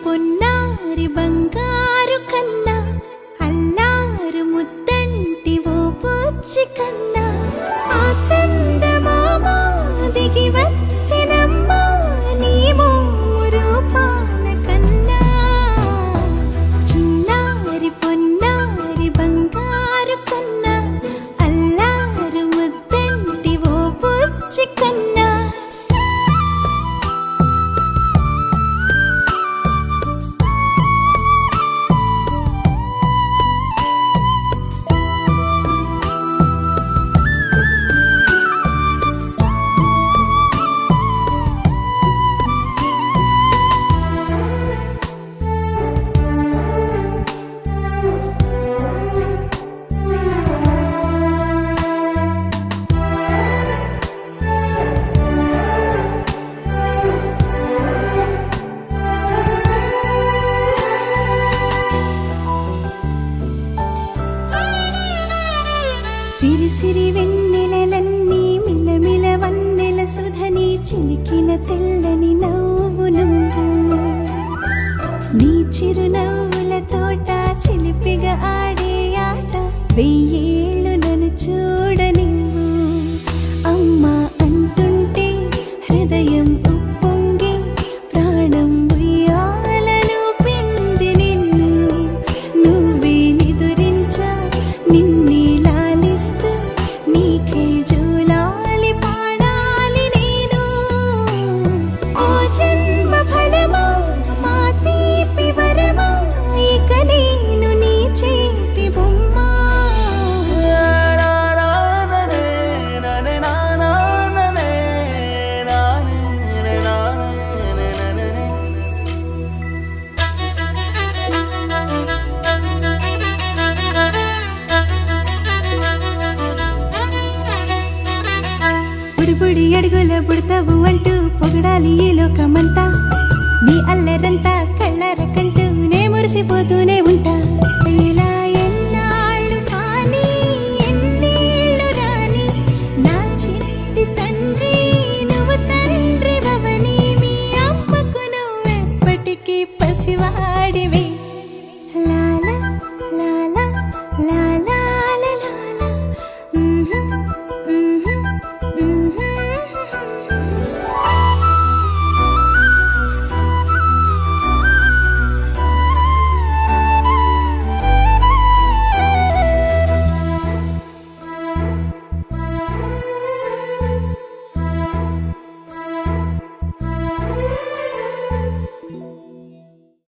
పొన్నారి బంగారు కన్నా అల్లారు ముద్దంటి ఓ పూచి కన్నా ఆ చందమామ దిగి వచ్చినమ్మా నీ రూపాల కన్నా చిన్నారి పొన్నారి బంగారు కన్నా అల్లారు ముద్దంటి ఓ పూచి కన్నా సిరి సిరి వెన్నెలలన్నీ మిలమిల వన్నెల సుధని చిలికిన తెల్లని నవ్వు నువ్వు నీ చిరునవ్వుల తోట చిలిపిగా ఆడే ఆట వెయ్యేళ్ళు నన్ను చూడనివ్వు అమ్మా అంటుంటే హృదయం ఉప్పొంగి ప్రాణం ఉయ్యాలలో పిండి నిన్ను నువ్వే నిదురించా నిన్నే నీకే జూలాలి పాడాలి నేను ఓ జన్మ ఫలమా మా తీపి వరమా ఇక నేను నీ చేతి బొమ్మ బుడి అడుగుల బుడతావు అంటూ పొగడాలి ఈ లోకమంతా నీ అల్లరంతా